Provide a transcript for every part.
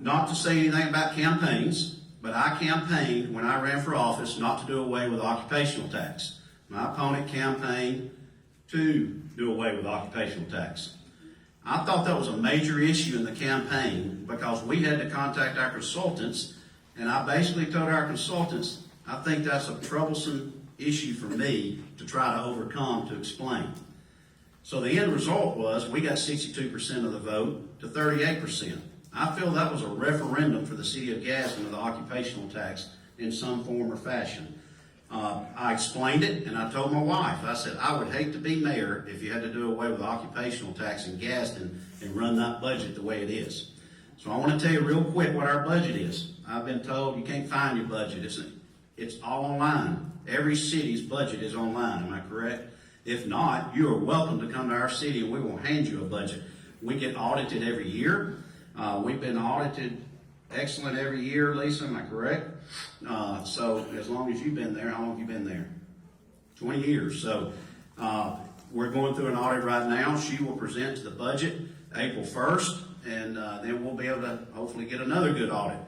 not to say anything about campaigns, but I campaigned when I ran for office not to do away with occupational tax. My opponent campaigned to do away with occupational tax. I thought that was a major issue in the campaign because we had to contact our consultants, and I basically told our consultants, I think that's a troublesome issue for me to try to overcome, to explain. So the end result was we got 62% of the vote to 38%. I feel that was a referendum for the City of Gadsden of the occupational tax in some form or fashion. I explained it, and I told my wife, I said, I would hate to be mayor if you had to do away with occupational tax in Gadsden and run that budget the way it is. So I want to tell you real quick what our budget is. I've been told you can't find your budget. It's all online. Every city's budget is online, am I correct? If not, you are welcome to come to our city and we will hand you a budget. We get audited every year. We've been audited excellent every year, Lisa, am I correct? So as long as you've been there, how long have you been there? 20 years. So we're going through an audit right now. She will present to the budget April 1st, and then we'll be able to hopefully get another good audit.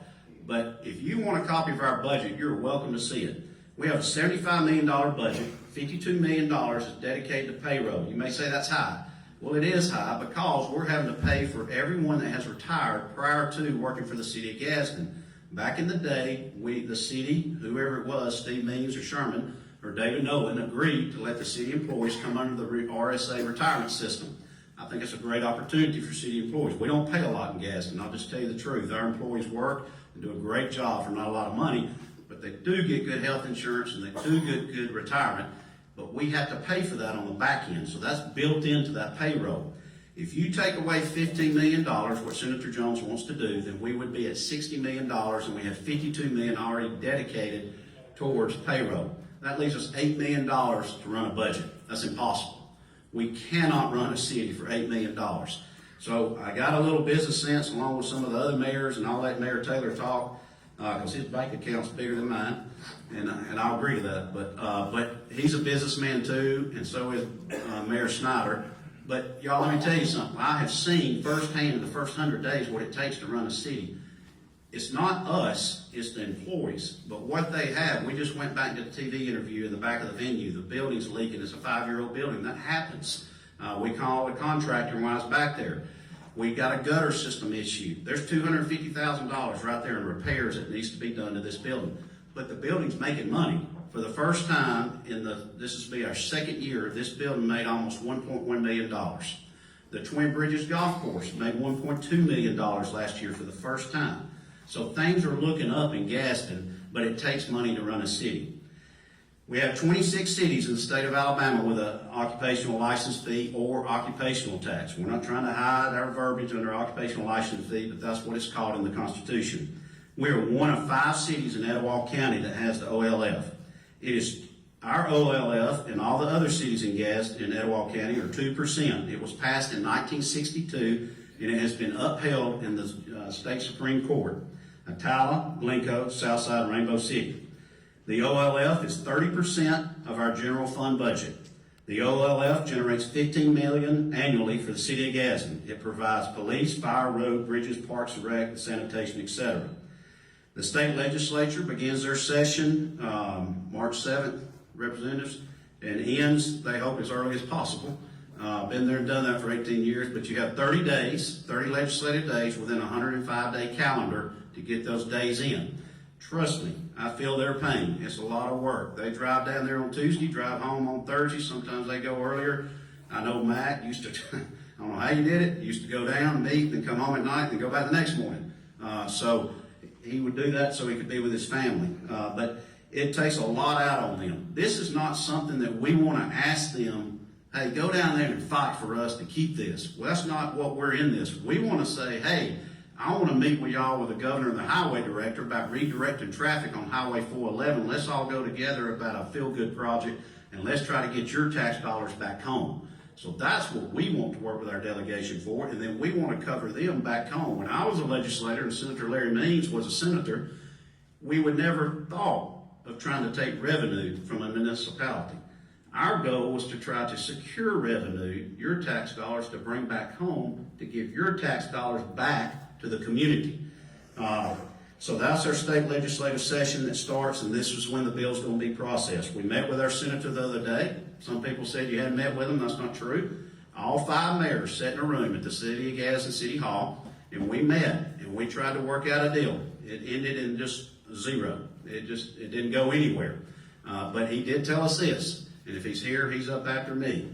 But if you want a copy of our budget, you're welcome to see it. We have a $75 million budget. $52 million is dedicated to payroll. You may say that's high. Well, it is high because we're having to pay for everyone that has retired prior to working for the City of Gadsden. Back in the day, the city, whoever it was, Steve Means or Sherman or David Nolan, agreed to let the city employees come under the RSA retirement system. I think it's a great opportunity for city employees. We don't pay a lot in Gadsden. I'll just tell you the truth. Our employees work and do a great job for not a lot of money, but they do get good health insurance and they do get good retirement. But we have to pay for that on the back end, so that's built into that payroll. If you take away $15 million, what Senator Jones wants to do, then we would be at $60 million, and we have $52 million already dedicated towards payroll. That leaves us $8 million to run a budget. That's impossible. We cannot run a city for $8 million. So I got a little business sense along with some of the other mayors, and I'll let Mayor Taylor talk because his bank account's bigger than mine, and I'll agree to that. But he's a businessman too, and so is Mayor Snyder. But y'all, let me tell you something. I have seen firsthand in the first 100 days what it takes to run a city. It's not us, it's the employees. But what they have, we just went back to the TV interview in the back of the venue. The building's leaking. It's a 5-year-old building. That happens. We called a contractor when I was back there. We got a gutter system issue. There's $250,000 right there in repairs that needs to be done to this building. But the building's making money. For the first time this will be our second year, this building made almost $1.1 million. The Twin Bridges Golf Course made $1.2 million last year for the first time. So things are looking up in Gadsden, but it takes money to run a city. We have 26 cities in the state of Alabama with an occupational license fee or occupational tax. We're not trying to hide our verbiage under occupational license fee, but that's what it's called in the Constitution. We're one of 5 cities in Etowah County that has the OLF. It is our OLF and all the other cities in Etowah County are 2%. It was passed in 1962 and it has been upheld in the state Supreme Court. Etowah, Blencoe, Southside, and Rainbow City. The OLF is 30% of our general fund budget. The OLF generates $15 million annually for the City of Gadsden. It provides police, fire, road, bridges, parks and rec, sanitation, etc. The state legislature begins their session March 7th, representatives, and ends, they hope, as early as possible. Been there and done that for 18 years, but you have 30 days, 30 legislative days within a 105-day calendar to get those days in. Trust me, I feel their pain. It's a lot of work. They drive down there on Tuesday, drive home on Thursday. Sometimes they go earlier. I know Matt used to, I don't know how you did it, used to go down, meet, then come home at night, and go back the next morning. So he would do that so he could be with his family. But it takes a lot out on them. This is not something that we want to ask them, hey, go down there and fight for us to keep this. Well, that's not what we're in this. We want to say, hey, I want to meet with y'all with the governor and the highway director about redirecting traffic on Highway 411. Let's all go together about a feel-good project, and let's try to get your tax dollars back home. So that's what we want to work with our delegation for, and then we want to cover them back home. When I was a legislator and Senator Larry Means was a senator, we would never thought of trying to take revenue from a municipality. Our goal was to try to secure revenue, your tax dollars, to bring back home, to give your tax dollars back to the community. So that's our state legislative session that starts, and this is when the bill's going to be processed. We met with our senator the other day. Some people said you hadn't met with him. That's not true. All 5 mayors sat in a room at the City of Gadsden City Hall, and we met, and we tried to work out a deal. It ended in just zero. It didn't go anywhere. But he did tell us this, and if he's here, he's up after me.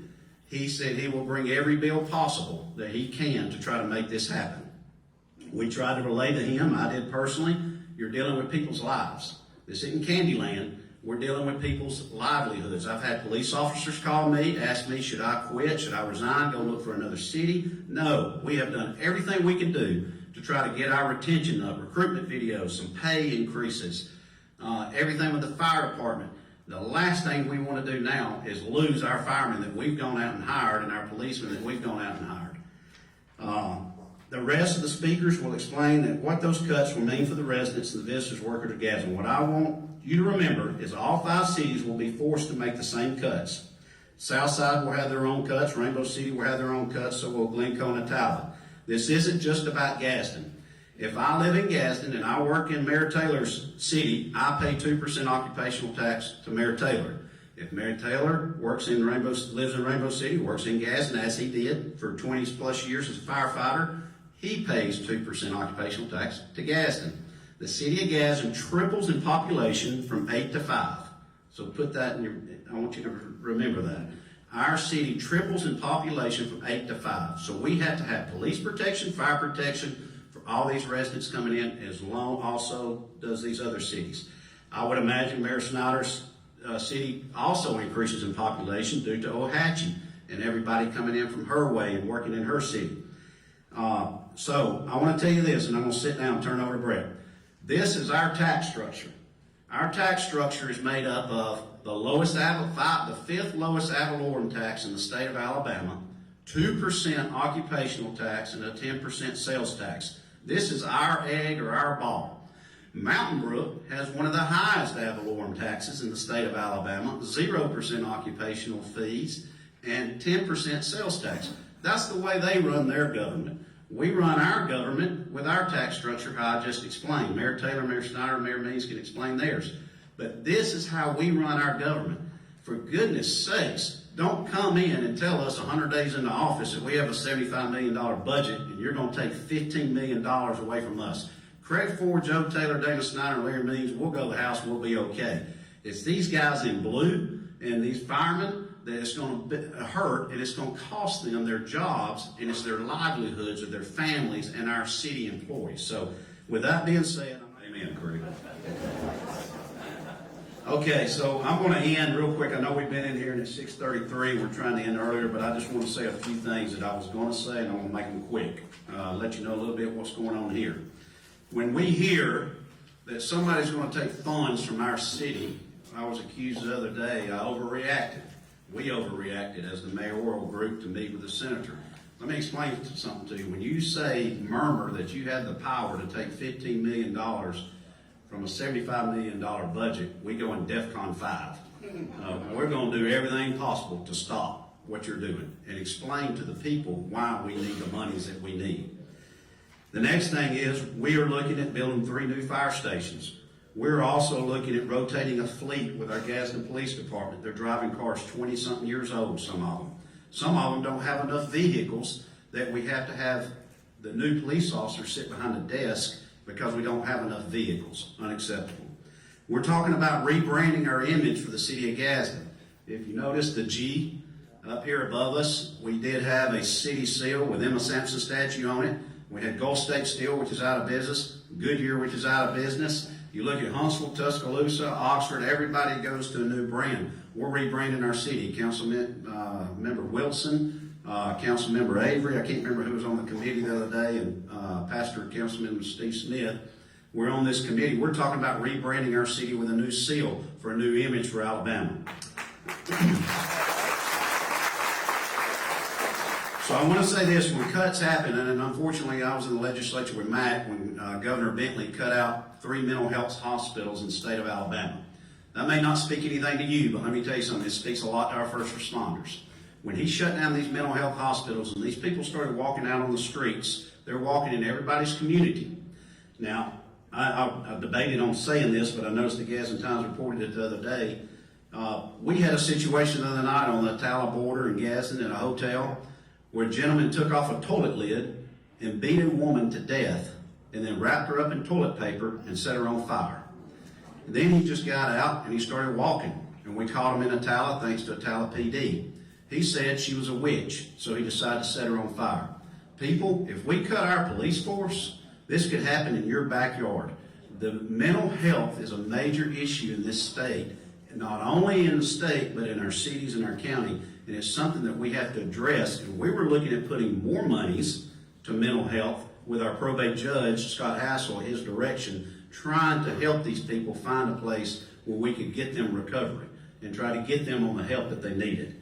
He said he will bring every bill possible that he can to try to make this happen. We tried to relay to him, I did personally, you're dealing with people's lives. This isn't Candyland. We're dealing with people's livelihoods. I've had police officers call me, ask me, should I quit? Should I resign? Go look for another city? No, we have done everything we can do to try to get our retention up, recruitment videos, some pay increases, everything with the fire department. The last thing we want to do now is lose our firemen that we've gone out and hired and our policemen that we've gone out and hired. The rest of the speakers will explain that what those cuts will mean for the residents and the visitors, workers of Gadsden. What I want you to remember is all 5 cities will be forced to make the same cuts. Southside will have their own cuts. Rainbow City will have their own cuts. So will Glencoe and Etowah. This isn't just about Gadsden. If I live in Gadsden and I work in Mayor Taylor's city, I pay 2% occupational tax to Mayor Taylor. If Mayor Taylor lives in Rainbow City, works in Gadsden as he did for 20 plus years as a firefighter, he pays 2% occupational tax to Gadsden. The City of Gadsden triples in population from 8 to 5. So put that in I want you to remember that. Our city triples in population from 8 to 5. So we have to have police protection, fire protection for all these residents coming in, as long also does these other cities. I would imagine Mayor Snyder's city also increases in population due to Ohatchee and everybody coming in from her way and working in her city. So I want to tell you this, and I'm going to sit down and turn over to Brett. This is our tax structure. Our tax structure is made up of the fifth lowest ad valorem tax in the state of Alabama, 2% occupational tax, and a 10% sales tax. This is our egg or our ball. Mountain Brook has one of the highest ad valorem taxes in the state of Alabama, 0% occupational fees, and 10% sales tax. That's the way they run their government. We run our government with our tax structure, how I just explained. Mayor Taylor, Mayor Snyder, Mayor Means can explain theirs. But this is how we run our government. For goodness sakes, don't come in and tell us 100 days into office that we have a $75 million budget and you're going to take $15 million away from us. Craig Ford, Joe Taylor, Dana Snyder, Larry Means, we'll go to the House, we'll be okay. It's these guys in blue and these firemen that it's going to hurt, and it's going to cost them their jobs, and it's their livelihoods of their families and our city employees. So with that being said, amen, Craig. Okay, so I'm going to end real quick. I know we've been in here and it's 6:33. We're trying to end earlier, but I just want to say a few things that I was going to say, and I'm going to make them quick. Let you know a little bit what's going on here. When we hear that somebody's going to take funds from our city, I was accused the other day, I overreacted. We overreacted as the mayoral group to meet with the senator. Let me explain something to you. When you say murmur that you have the power to take $15 million from a $75 million budget, we go in DEFCON 5. We're going to do everything possible to stop what you're doing and explain to the people why we need the monies that we need. The next thing is we are looking at building 3 new fire stations. We're also looking at rotating a fleet with our Gadsden Police Department. They're driving cars 20-something years old, some of them. Some of them don't have enough vehicles that we have to have the new police officers sit behind a desk because we don't have enough vehicles. Unacceptable. We're talking about rebranding our image for the City of Gadsden. If you notice the G up here above us, we did have a city seal with Emma Sampson statue on it. We had Gulf State Steel, which is out of business, Goodyear, which is out of business. You look at Huntsville, Tuscaloosa, Oxford, everybody goes to a new brand. We're rebranding our city. Member Wilson, Councilmember Avery, I can't remember who was on the committee the other day, and Pastor Councilmember Steve Smith. We're on this committee. We're talking about rebranding our city with a new seal for a new image for Alabama. So I want to say this, when cuts happen, and unfortunately I was in the legislature with Mac when Governor Bentley cut out 3 mental health hospitals in the state of Alabama. That may not speak anything to you, but let me tell you something, it speaks a lot to our first responders. When he shut down these mental health hospitals and these people started walking out on the streets, they're walking in everybody's community. Now, I debated on saying this, but I noticed the Gadsden Times reported it the other day. We had a situation the other night on the Etowah border in Gadsden in a hotel where a gentleman took off a toilet lid and beat a woman to death and then wrapped her up in toilet paper and set her on fire. And then he just got out and he started walking, and we caught him in Etowah thanks to Etowah PD. He said she was a witch, so he decided to set her on fire. People, if we cut our police force, this could happen in your backyard. The mental health is a major issue in this state, not only in the state, but in our cities and our county, and it's something that we have to address. And we were looking at putting more monies to mental health with our probate judge, Scott Hassel, his direction, trying to help these people find a place where we could get them recovery and try to get them on the help that they needed.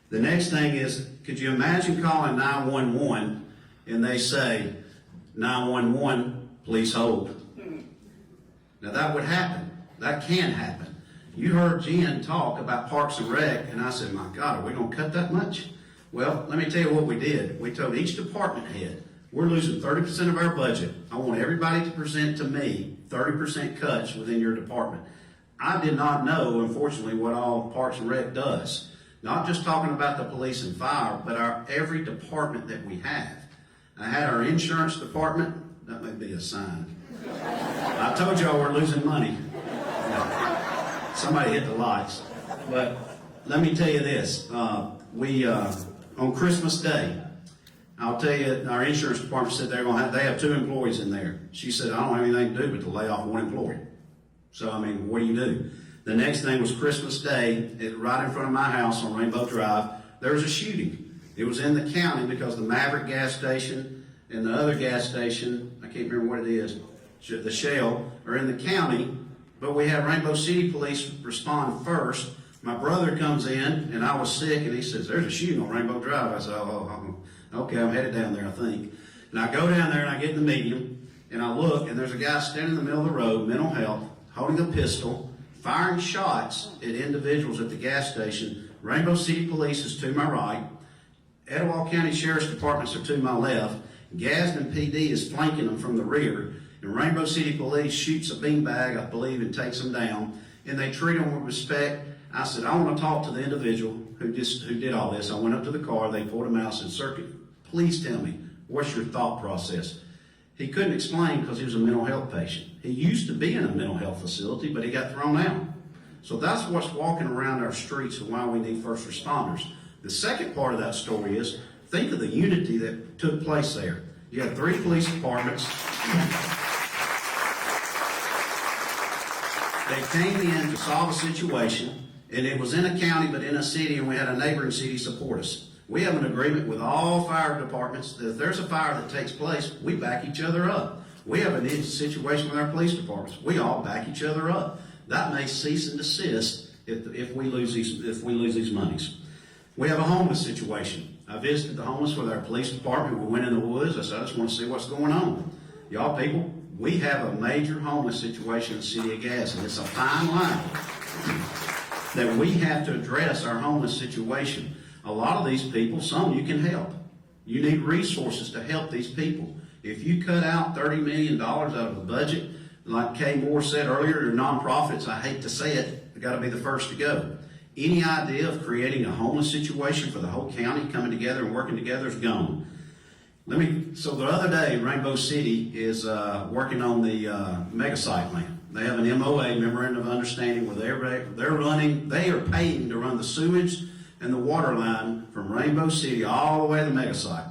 The next thing is, could you imagine calling 911 and they say, 911, please hold. Now that would happen. That can happen. You heard Jen talk about Parks and Rec, and I said, my God, are we going to cut that much? Well, let me tell you what we did. We told each department head, we're losing 30% of our budget. I want everybody to present to me 30% cuts within your department. I did not know, unfortunately, what all Parks and Rec does. Not just talking about the police and fire, but every department that we have. I had our insurance department. That may be a sign. I told y'all we're losing money. Somebody hit the lights. But let me tell you this. On Christmas Day, I'll tell you, our insurance department said they have 2 employees in there. She said, I don't have anything to do but to lay off 1 employee. So, I mean, what do you do? The next thing was Christmas Day, right in front of my house on Rainbow Drive, there was a shooting. It was in the county because the Maverick gas station and the other gas station, I can't remember what it is, the Shell, are in the county, but we had Rainbow City Police respond first. My brother comes in, and I was sick, and he says, there's a shooting on Rainbow Drive. I said, okay, I'm headed down there, I think. And I go down there, and I get in the medium, and I look, and there's a guy standing in the middle of the road, mental health, holding a pistol, firing shots at individuals at the gas station. Rainbow City Police is to my right. Etowah County Sheriff's Departments are to my left. Gadsden PD is flanking them from the rear. And Rainbow City Police shoots a beanbag, I believe, and takes them down. And they treat them with respect. I said, I want to talk to the individual who did all this. I went up to the car. They pulled him out and said, sir, please tell me, what's your thought process? He couldn't explain because he was a mental health patient. He used to be in a mental health facility, but he got thrown out. So that's what's walking around our streets and why we need first responders. The second part of that story is, think of the unity that took place there. You had 3 police departments. They came in to solve a situation, and it was in a county but in a city, and we had a neighboring city support us. We have an agreement with all fire departments that if there's a fire that takes place, we back each other up. We have a situation with our police departments. We all back each other up. That may cease and desist if we lose these monies. We have a homeless situation. I visited the homeless with our police department. We went in the woods. I said, I just want to see what's going on. Y'all people, we have a major homeless situation in the City of Gadsden. It's a fine line that we have to address our homeless situation. A lot of these people, some you can help. You need resources to help these people. If you cut out $30 million out of the budget, like Kay Moore said earlier, your nonprofits, I hate to say it, got to be the first to go. Any idea of creating a homeless situation for the whole county coming together and working together is gone. So the other day, Rainbow City is working on the mega site land. They have an MOA, Memorandum of Understanding, where they are paying to run the sewage and the water line from Rainbow City all the way to the mega site.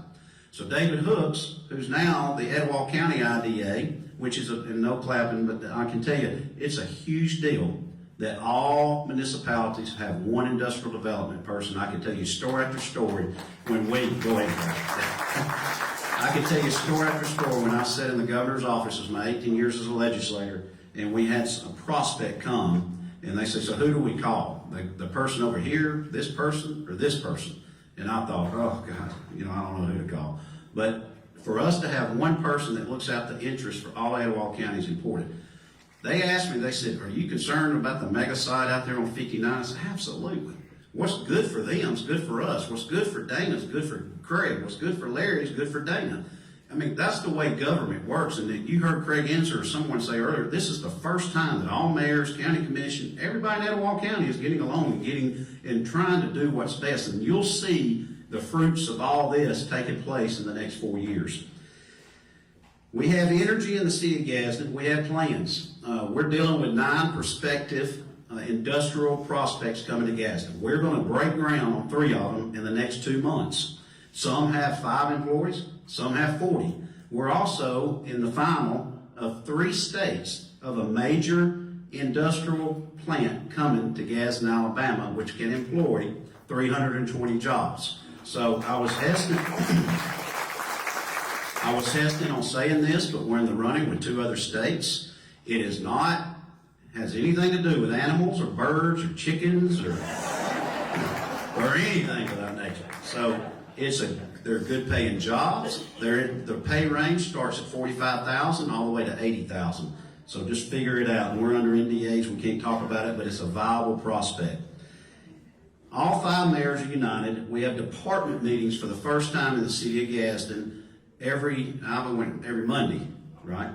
So David Hooks, who's now the Etowah County IDA, which is no clapping, but I can tell you, it's a huge deal that all municipalities have one industrial development person. I can tell you story after story when we go ahead. I can tell you story after story when I sat in the governor's office as my 18 years as a legislator, and we had a prospect come, and they said, so who do we call? The person over here, this person, or this person? And I thought, oh God, I don't know who to call. But for us to have one person that looks out the interest for all Etowah County is important. They asked me, they said, are you concerned about the mega site out there on 59? I said, absolutely. What's good for them is good for us. What's good for Dana is good for Craig. What's good for Larry is good for Dana. I mean, that's the way government works. And you heard Craig Enser or someone say earlier, this is the first time that all mayors, county commission, everybody in Etowah County is getting along and trying to do what's best. And you'll see the fruits of all this taking place in the next 4 years. We have energy in the city of Gadsden. We have plans. We're dealing with 9 prospective industrial prospects coming to Gadsden. We're going to break ground on 3 of them in the next 2 months. Some have 5 employees, some have 40. We're also in the final of 3 states of a major industrial plant coming to Gadsden, Alabama, which can employ 320 jobs. So I was hesitant on saying this, but we're in the running with 2 other states. It is not has anything to do with animals or birds or chickens or anything of that nature. So they're good paying jobs. The pay range starts at $45,000 all the way to $80,000. So just figure it out. And we're under NDAs, we can't talk about it, but it's a viable prospect. All 5 mayors are united. We have department meetings for the first time in the city of Gadsden every Monday, right?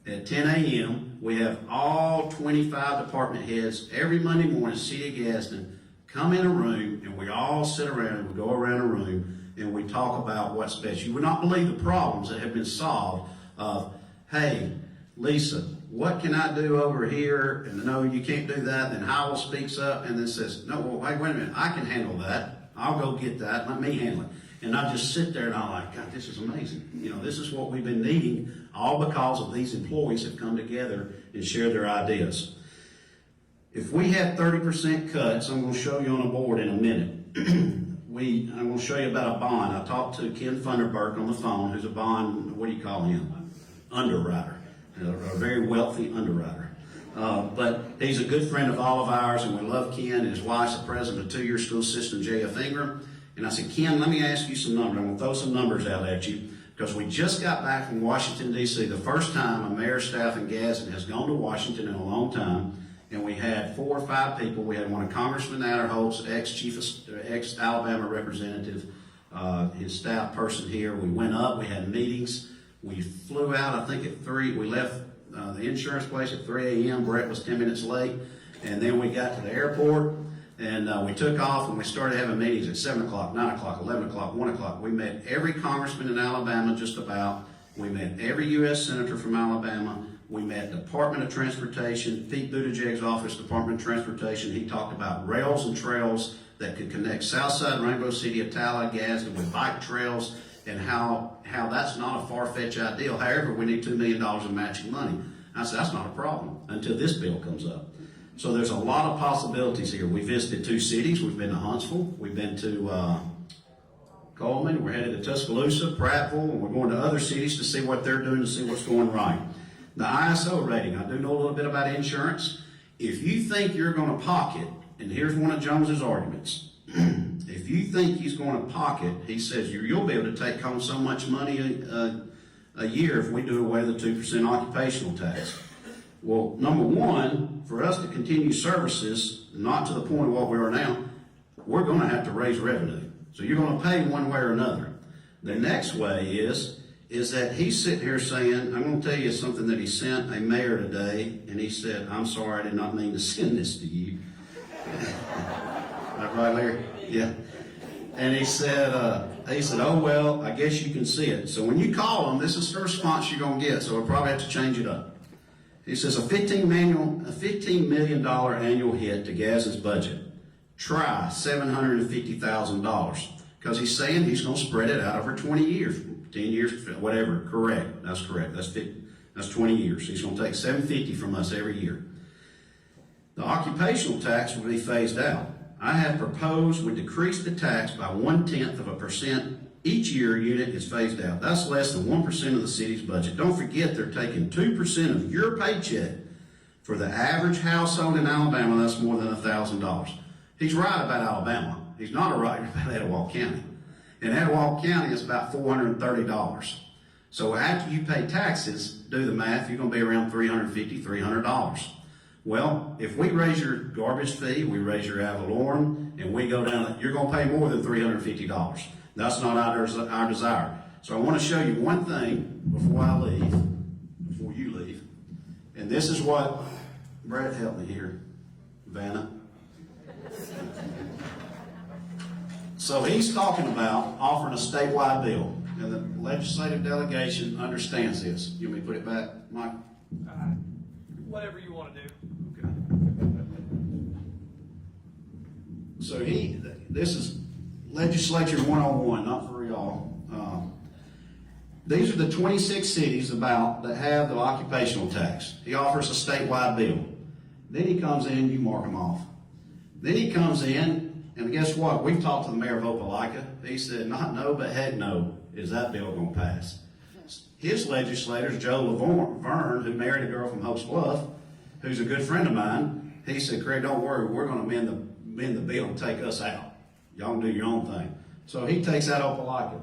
At 10 a.m., we have all 25 department heads every Monday morning, city of Gadsden, come in a room, and we all sit around and we go around a room and we talk about what's best. You would not believe the problems that have been solved of, hey, Lisa, what can I do over here? And no, you can't do that. Then Howell speaks up and then says, no, well, wait a minute, I can handle that. I'll go get that. Let me handle it. And I just sit there and I'm like, God, this is amazing. You know, this is what we've been needing, all because of these employees have come together and shared their ideas. If we had 30% cuts, I'm going to show you on a board in a minute. I'm going to show you about a bond. I talked to Ken Funderburk on the phone, who's a bond, what do you call him? Underwriter. A very wealthy underwriter. But he's a good friend of all of ours, and we love Ken. His wife's the president of 2-year school system, J.F. Ingram. And I said, Ken, let me ask you some numbers. I'm going to throw some numbers out at you, because we just got back from Washington, D.C. The first time a mayor's staff in Gadsden has gone to Washington in a long time. And we had 4 or 5 people. We had one of Congressman Adderholt's ex-Alabama representative, his staff person here. We went up, we had meetings. We flew out, I think at 3. We left the insurance place at 3 a.m. Brett was 10 minutes late. And then we got to the airport, and we took off, and we started having meetings at 7 o'clock, 9 o'clock, 11 o'clock, 1 o'clock. We met every congressman in Alabama just about. We met every U.S. senator from Alabama. We met Department of Transportation, Pete Buttigieg's office, Department of Transportation. He talked about rails and trails that could connect Southside, Rainbow City, Etowah, Gadsden with bike trails, and how that's not a far-fetched ideal. However, we need $2 million in matching money. I said, that's not a problem until this bill comes up. So there's a lot of possibilities here. We visited 2 cities. We've been to Huntsville. We've been to Coleman. We're headed to Tuscaloosa, Prattville, and we're going to other cities to see what they're doing, to see what's going right. The ISO rating, I do know a little bit about insurance. If you think you're going to pocket, and here's one of Jones's arguments, if you think he's going to pocket, he says you'll be able to take home so much money a year if we do away with the 2% occupational tax. Well, number one, for us to continue services, not to the point of what we are now, we're going to have to raise revenue. So you're going to pay one way or another. The next way is that he's sitting here saying, I'm going to tell you something that he sent a mayor today, and he said, I'm sorry, I did not mean to send this to you. That right, Larry? Yeah. And he said, oh, well, I guess you can see it. So when you call him, this is the response you're going to get, so we'll probably have to change it up. He says, a $15 million annual hit to Gadsden's budget. Try $750,000. Because he's saying he's going to spread it out over 20 years. 10 years, whatever, correct. That's correct. That's 20 years. He's going to take $750 from us every year. The occupational tax will be phased out. I have proposed we decrease the tax by 0.1% each year a unit is phased out. That's less than 1% of the city's budget. Don't forget they're taking 2% of your paycheck. For the average household in Alabama, that's more than $1,000. He's right about Alabama. He's not right about Etowah County. In Etowah County, it's about $430. So after you pay taxes, do the math, you're going to be around $350, $300. Well, if we raise your garbage fee, we raise your ad valorem, and we go down, you're going to pay more than $350. That's not our desire. So I want to show you one thing before you leave. And this is what, Brett, help me here, Vanna. So he's talking about offering a statewide bill, and the legislative delegation understands this. You want me to put it back, Mike? Whatever you want to do. Okay. So this is legislature 101, not for y'all. These are the 26 cities that have the occupational tax. He offers a statewide bill. Then he comes in, you mark them off. Then he comes in, and guess what? We've talked to the mayor of Opelika. He said, not no, but heck no, is that bill going to pass? His legislators, Joe Laverne, who married a girl from Hopes Bluff, who's a good friend of mine, he said, Craig, don't worry, we're going to amend the bill and take us out. Y'all can do your own thing. So he takes out Opelika.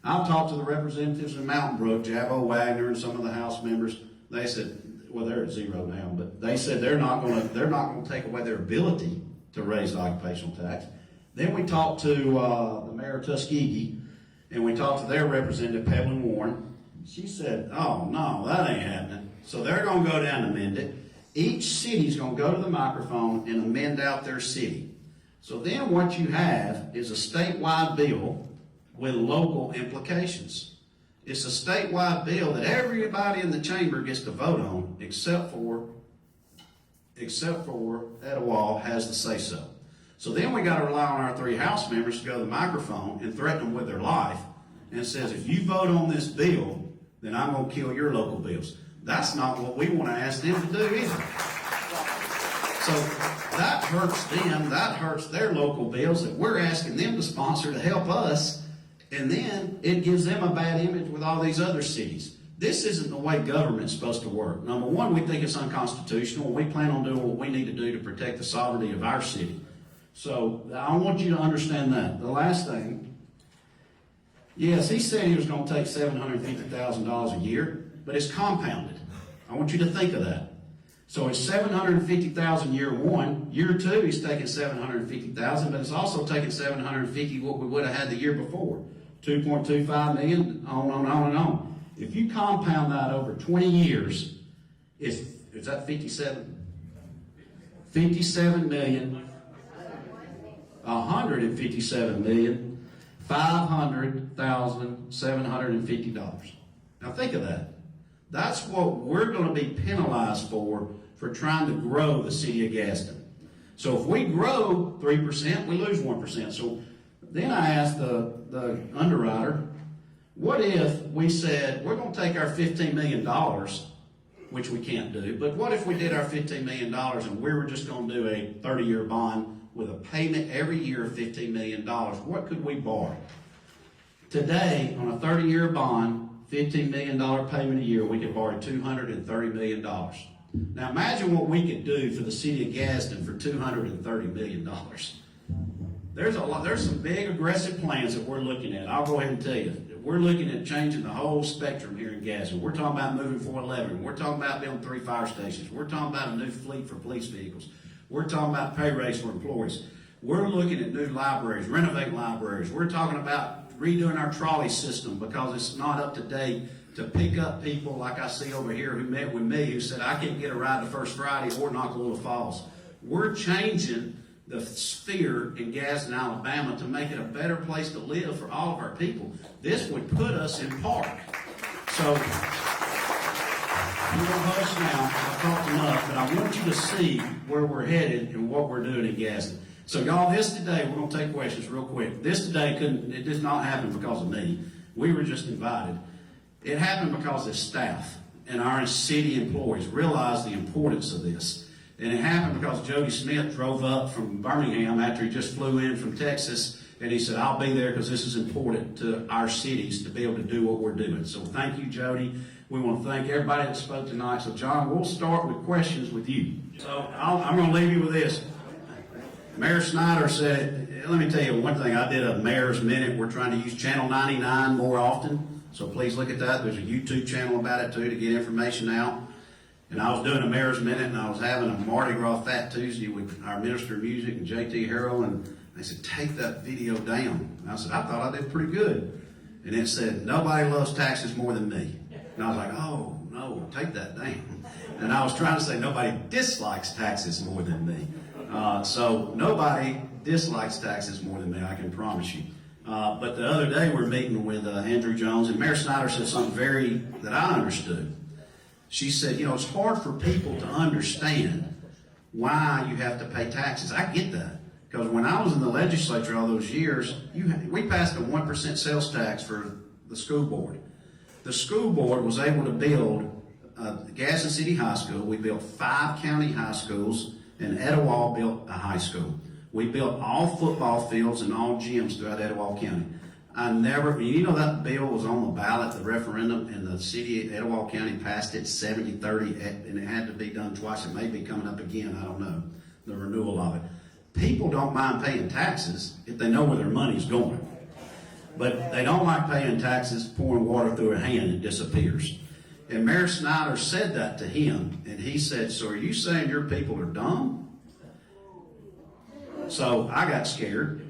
I've talked to the representatives in Mountain Brook, Jabo Wagner, and some of the House members. They said, well, they're at zero now, but they said they're not going to take away their ability to raise the occupational tax. Then we talked to the mayor of Tuskegee, and we talked to their representative, Peblin Warren. She said, oh, no, that ain't happening. So they're going to go down and amend it. Each city's going to go to the microphone and amend out their city. So then what you have is a statewide bill with local implications. It's a statewide bill that everybody in the chamber gets to vote on, except for Etowah has the say-so. So then we got to rely on our 3 House members to go to the microphone and threaten them with their life, and says, if you vote on this bill, then I'm going to kill your local bills. That's not what we want to ask them to do either. So that hurts them, that hurts their local bills that we're asking them to sponsor to help us, and then it gives them a bad image with all these other cities. This isn't the way government's supposed to work. Number one, we think it's unconstitutional. We plan on doing what we need to do to protect the sovereignty of our city. So I want you to understand that. The last thing, yes, he said he was going to take $750,000 a year, but it's compounded. I want you to think of that. So it's $750,000 year one. Year two, he's taking $750,000, but it's also taking $750,000 what we would have had the year before. $2.25 million, on and on and on. If you compound that over 20 years, is that 57? 157,500,750. Now think of that. That's what we're going to be penalized for trying to grow the city of Gadsden. So if we grow 3%, we lose 1%. So then I asked the underwriter, what if we said, we're going to take our $15 million, which we can't do, but what if we did our $15 million and we were just going to do a 30-year bond with a payment every year of $15 million? What could we borrow? Today, on a 30-year bond, $15 million payment a year, we could borrow $230 million. Now imagine what we could do for the city of Gadsden for $230 million. There's some big aggressive plans that we're looking at. I'll go ahead and tell you. We're looking at changing the whole spectrum here in Gadsden. We're talking about moving 411. We're talking about building 3 fire stations. We're talking about a new fleet for police vehicles. We're talking about pay raise for employees. We're looking at new libraries, renovating libraries. We're talking about redoing our trolley system because it's not up to date to pick up people like I see over here who met with me who said, I can't get a ride the first Friday or Nakalula Falls. We're changing the sphere in Gadsden, Alabama to make it a better place to live for all of our people. This would put us in park. So, I'm going to hush now. I've talked enough, but I want you to see where we're headed and what we're doing in Gadsden. So y'all, this today, we're going to take questions real quick. This today it did not happen because of me. We were just invited. It happened because the staff and our city employees realized the importance of this. And it happened because Jody Smith drove up from Birmingham after he just flew in from Texas, and he said, I'll be there because this is important to our cities to be able to do what we're doing. So thank you, Jody. We want to thank everybody that spoke tonight. So John, we'll start with questions with you. So I'm going to leave you with this. Mayor Snyder said, let me tell you one thing. I did a Mayor's Minute. We're trying to use Channel 99 more often. So please look at that. There's a YouTube channel about it too to get information out. And I was doing a Mayor's Minute, and I was having a Mardi Gras Fat Tuesday with our Minister of Music and JT Harrell, and they said, take that video down. And I said, I thought I did pretty good. and it said, nobody loves taxes more than me. And I was like, oh, no, take that down. And I was trying to say, nobody dislikes taxes more than me. So nobody dislikes taxes more than me, I can promise you. But the other day we're meeting with Andrew Jones, and Mayor Snyder said something that I understood. She said, it's hard for people to understand why you have to pay taxes. I get that. Because when I was in the legislature all those years, we passed a 1% sales tax for the school board. The school board was able to build Gadsden City High School. We built 5 county high schools, and Etowah built a high school. We built all football fields and all gyms throughout Etowah County. That bill was on the ballot, the referendum, and the city of Etowah County passed it 70-30, and it had to be done twice. It may be coming up again, I don't know, the renewal of it. People don't mind paying taxes if they know where their money's going. But they don't like paying taxes, pouring water through a hand, and it disappears. And Mayor Snyder said that to him, and he said, so are you saying your people are dumb? So I got scared.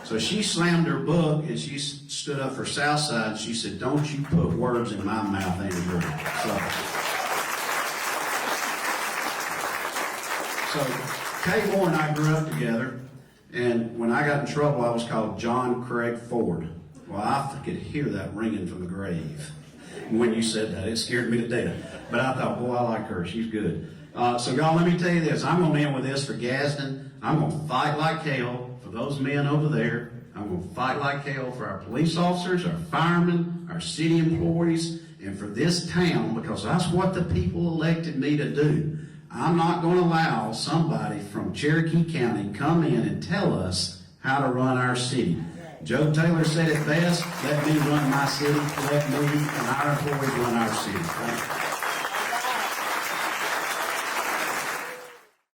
So she slammed her book, and she stood up for Southside, and she said, don't you put words in my mouth, Andrew. So Kay Moore and I grew up together, and when I got in trouble, I was called John Craig Ford. Well, I could hear that ringing from the grave when you said that. It scared me to death. But I thought, boy, I like her. She's good. So y'all, let me tell you this. I'm going to end with this for Gadsden. I'm going to fight like hell for those men over there. I'm going to fight like hell for our police officers, our firemen, our city employees, and for this town, because that's what the people elected me to do. I'm not going to allow somebody from Cherokee County come in and tell us how to run our city. Joe Taylor said it best, let me run my city, let me and our employees run our city. Right?